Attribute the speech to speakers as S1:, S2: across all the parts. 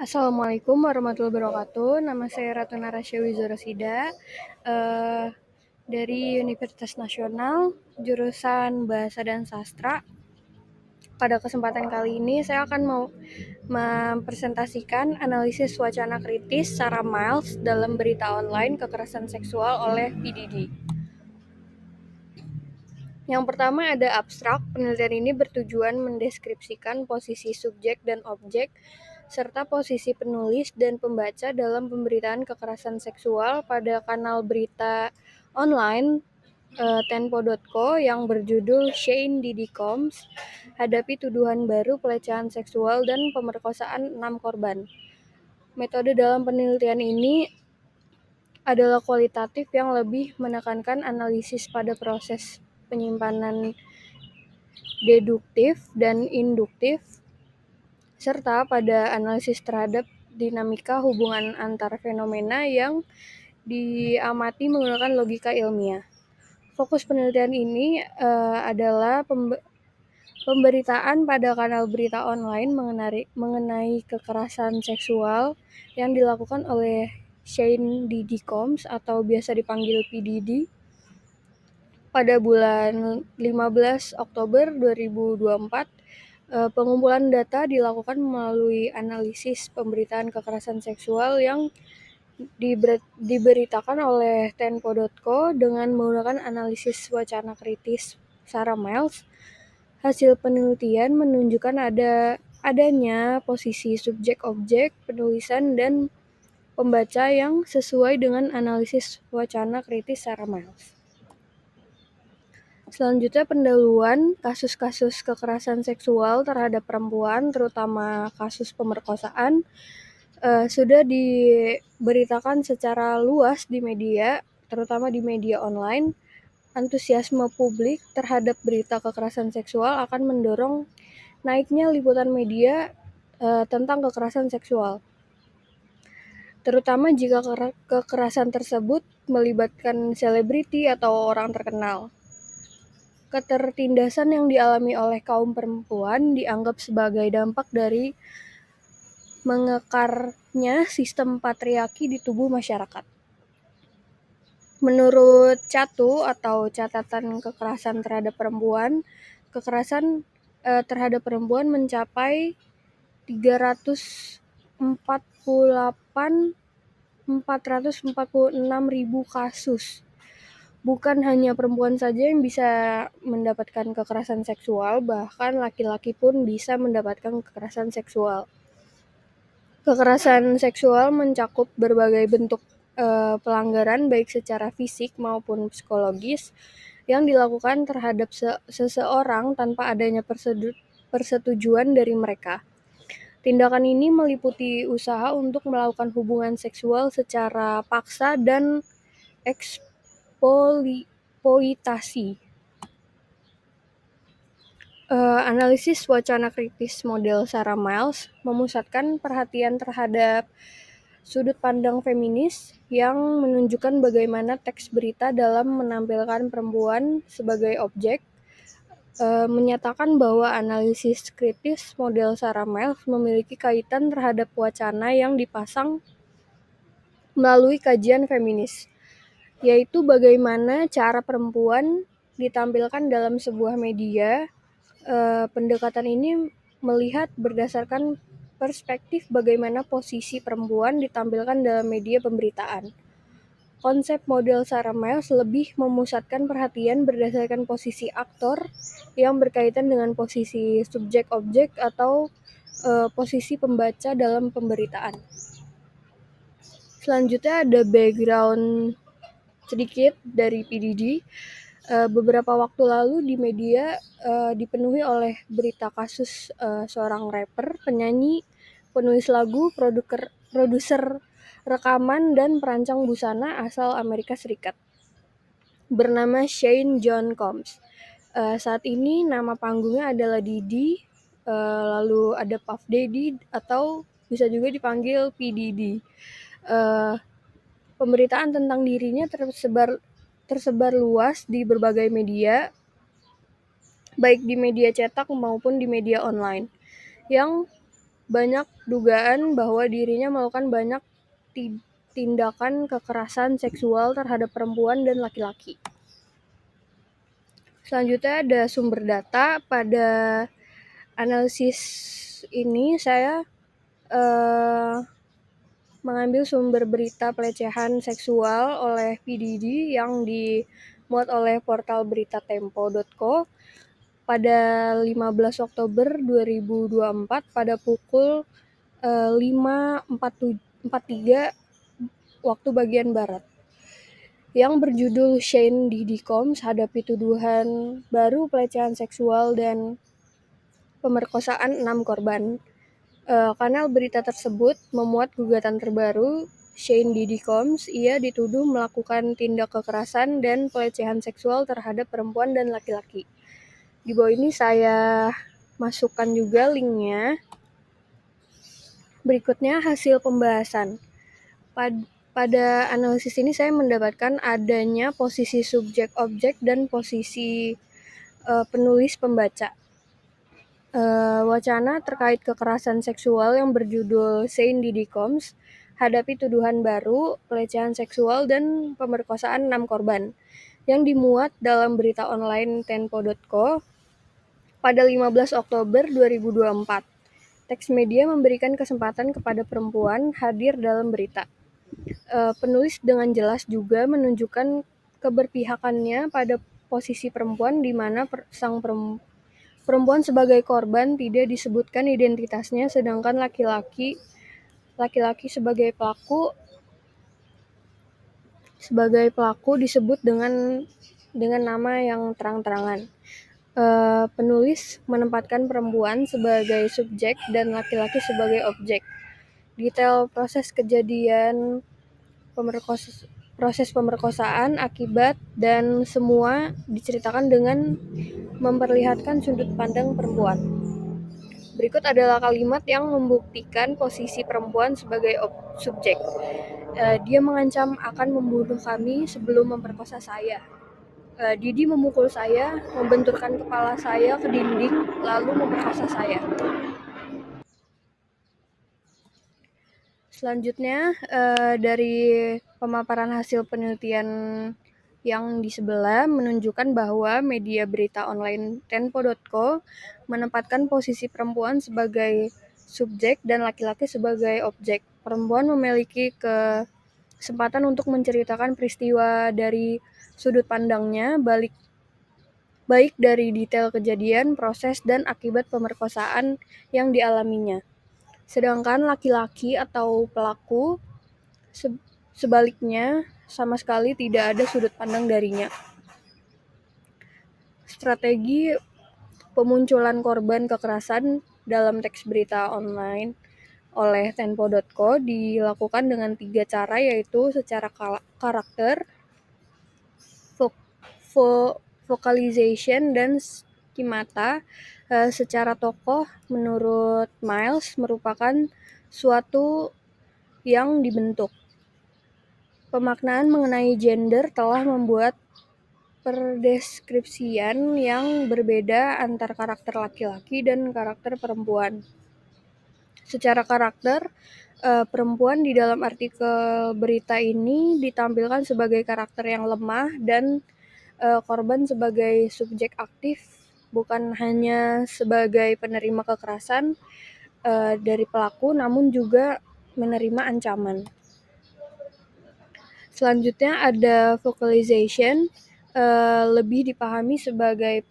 S1: Assalamualaikum warahmatullahi wabarakatuh. Nama saya Ratu Narasya Wizorosida dari Universitas Nasional, jurusan Bahasa dan Sastra. Pada kesempatan kali ini saya akan mau mempresentasikan analisis wacana kritis Sarah Miles dalam berita online kekerasan seksual oleh PDD. Yang pertama ada abstrak. Penelitian ini bertujuan mendeskripsikan posisi subjek dan objek serta posisi penulis dan pembaca dalam pemberitaan kekerasan seksual pada kanal berita online Tempo.co yang berjudul Shane Diddy Combs hadapi tuduhan baru pelecehan seksual dan pemerkosaan 6 korban. Metode dalam penelitian ini adalah kualitatif yang lebih menekankan analisis pada proses penyimpanan deduktif dan induktif, serta pada analisis terhadap dinamika hubungan antar fenomena yang diamati menggunakan logika ilmiah. Fokus penelitian ini adalah pemberitaan pada kanal berita online mengenai kekerasan seksual yang dilakukan oleh Shane Diddy Combs atau biasa dipanggil PDD pada bulan 15 Oktober 2024. Pengumpulan data dilakukan melalui analisis pemberitaan kekerasan seksual yang diberitakan oleh Tempo.co dengan menggunakan analisis wacana kritis Sarah Miles. Hasil penelitian menunjukkan adanya posisi subjek-objek, penulisan, dan pembaca yang sesuai dengan analisis wacana kritis Sarah Miles. Selanjutnya pendahuluan kasus-kasus kekerasan seksual terhadap perempuan, terutama kasus pemerkosaan, sudah diberitakan secara luas di media, terutama di media online. Antusiasme publik terhadap berita kekerasan seksual akan mendorong naiknya liputan media tentang kekerasan seksual, terutama jika kekerasan tersebut melibatkan selebriti atau orang terkenal. Ketertindasan yang dialami oleh kaum perempuan dianggap sebagai dampak dari mengekarnya sistem patriarki di tubuh masyarakat. Menurut CATU atau Catatan Kekerasan Terhadap Perempuan, kekerasan terhadap perempuan mencapai 348.446.000 kasus. Bukan hanya perempuan saja yang bisa mendapatkan kekerasan seksual, bahkan laki-laki pun bisa mendapatkan kekerasan seksual. Kekerasan seksual mencakup berbagai bentuk pelanggaran baik secara fisik maupun psikologis yang dilakukan terhadap seseorang tanpa adanya persetujuan dari mereka. Tindakan ini meliputi usaha untuk melakukan hubungan seksual secara paksa dan eksploitasi. Analisis wacana kritis model Sarah Miles memusatkan perhatian terhadap sudut pandang feminis yang menunjukkan bagaimana teks berita dalam menampilkan perempuan sebagai objek, menyatakan bahwa analisis kritis model Sarah Miles memiliki kaitan terhadap wacana yang dipasang melalui kajian feminis, yaitu bagaimana cara perempuan ditampilkan dalam sebuah media. Pendekatan ini melihat berdasarkan perspektif bagaimana posisi perempuan ditampilkan dalam media pemberitaan. Konsep model Sarah Miles lebih memusatkan perhatian berdasarkan posisi aktor yang berkaitan dengan posisi subjek-objek atau posisi pembaca dalam pemberitaan. Selanjutnya ada background sedikit dari PDD. Beberapa waktu lalu di media dipenuhi oleh berita kasus seorang rapper, penyanyi, penulis lagu, produser rekaman, dan perancang busana asal Amerika Serikat bernama Shane John Combs. Saat ini nama panggungnya adalah Diddy, lalu ada Puff Daddy atau bisa juga dipanggil PDD. Pemberitaan tentang dirinya tersebar luas di berbagai media, baik di media cetak maupun di media online, yang banyak dugaan bahwa dirinya melakukan banyak tindakan kekerasan seksual terhadap perempuan dan laki-laki. Selanjutnya ada sumber data. Pada analisis ini saya mengambil sumber berita pelecehan seksual oleh PDD yang dimuat oleh portal berita tempo.co pada 15 Oktober 2024 pada pukul 5.43 waktu bagian barat, yang berjudul Shane Diddy Combs hadapi tuduhan baru pelecehan seksual dan pemerkosaan 6 korban. Kanal berita tersebut memuat gugatan terbaru Shane Diddy Combs. Ia dituduh melakukan tindak kekerasan dan pelecehan seksual terhadap perempuan dan laki-laki. Di bawah ini saya masukkan juga linknya. Berikutnya hasil pembahasan. Pada analisis ini saya mendapatkan adanya posisi subjek-objek dan posisi penulis pembaca. Wacana terkait kekerasan seksual yang berjudul Shane Diddy Combs hadapi tuduhan baru pelecehan seksual dan pemerkosaan 6 korban, yang dimuat dalam berita online tempo.co pada 15 Oktober 2024. Teks media memberikan kesempatan kepada perempuan hadir dalam berita. Penulis dengan jelas juga menunjukkan keberpihakannya pada posisi perempuan, di mana sang perempuan sebagai korban tidak disebutkan identitasnya, sedangkan laki-laki sebagai pelaku disebut dengan nama yang terang-terangan. Penulis menempatkan perempuan sebagai subjek dan laki-laki sebagai objek. Detail proses kejadian proses pemerkosaan, akibat, dan semua diceritakan dengan memperlihatkan sudut pandang perempuan. Berikut adalah kalimat yang membuktikan posisi perempuan sebagai subjek. Dia mengancam akan membunuh kami sebelum memperkosa saya. Didi memukul saya, membenturkan kepala saya ke dinding, lalu memperkosa saya. Selanjutnya, dari pemaparan hasil penelitian yang di sebelah menunjukkan bahwa media berita online tempo.co menempatkan posisi perempuan sebagai subjek dan laki-laki sebagai objek. Perempuan memiliki kesempatan untuk menceritakan peristiwa dari sudut pandangnya, baik dari detail kejadian, proses, dan akibat pemerkosaan yang dialaminya. Sedangkan laki-laki atau pelaku sebaliknya sama sekali tidak ada sudut pandang darinya. Strategi pemunculan korban kekerasan dalam teks berita online oleh tempo.co dilakukan dengan 3 cara, yaitu secara karakter, vocalization, dan skemata. Secara tokoh, menurut Miles, merupakan suatu yang dibentuk. Pemaknaan mengenai gender telah membuat perdeskripsian yang berbeda antar karakter laki-laki dan karakter perempuan. Secara karakter, perempuan di dalam artikel berita ini ditampilkan sebagai karakter yang lemah dan korban sebagai subjek aktif, bukan hanya sebagai penerima kekerasan dari pelaku, namun juga menerima ancaman. Selanjutnya ada vocalization, lebih dipahami sebagai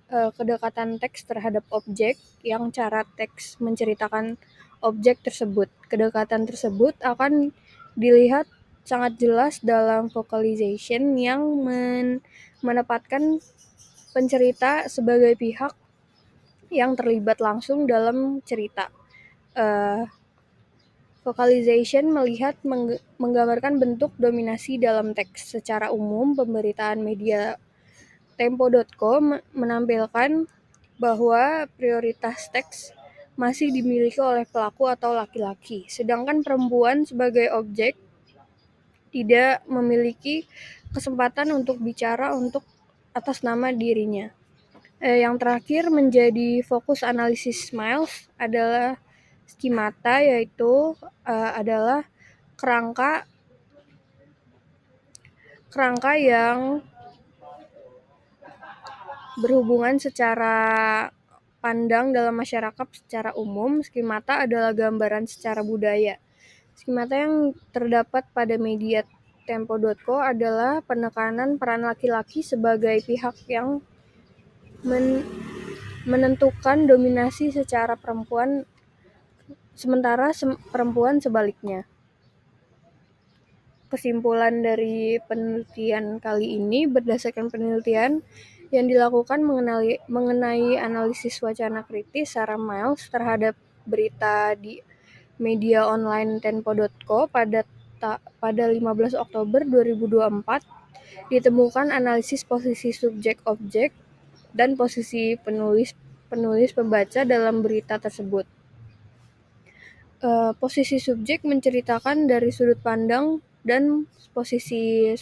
S1: kedekatan teks terhadap objek, yang cara teks menceritakan objek tersebut. Kedekatan tersebut akan dilihat sangat jelas dalam vocalization yang menempatkan pencerita sebagai pihak yang terlibat langsung dalam cerita. Vocalization menggambarkan bentuk dominasi dalam teks. Secara umum, pemberitaan media tempo.co menampilkan bahwa prioritas teks masih dimiliki oleh pelaku atau laki-laki, sedangkan perempuan sebagai objek tidak memiliki kesempatan untuk bicara untuk atas nama dirinya. Yang terakhir menjadi fokus analisis Miles adalah Skemata yaitu adalah kerangka yang berhubungan secara pandang dalam masyarakat secara umum. Skemata adalah gambaran secara budaya. Skemata yang terdapat pada media Tempo.co adalah penekanan peran laki-laki sebagai pihak yang menentukan dominasi secara perempuan, sementara perempuan sebaliknya. Kesimpulan dari penelitian kali ini berdasarkan penelitian yang dilakukan mengenai analisis wacana kritis Sarah Miles terhadap berita di media online Tempo.co pada 15 Oktober 2024 ditemukan analisis posisi subjek-objek dan posisi penulis pembaca dalam berita tersebut. Posisi subjek menceritakan dari sudut pandang dan posisi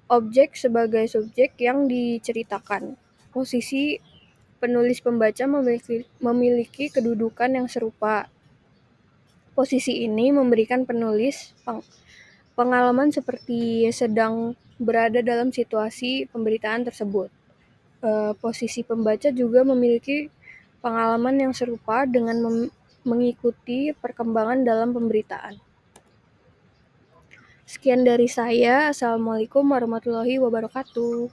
S1: objek sebagai subjek yang diceritakan. Posisi penulis pembaca memiliki kedudukan yang serupa. Posisi ini memberikan penulis pengalaman seperti sedang berada dalam situasi pemberitaan tersebut. Posisi pembaca juga memiliki pengalaman yang serupa dengan mengikuti perkembangan dalam pemberitaan. Sekian dari saya. Assalamualaikum warahmatullahi wabarakatuh.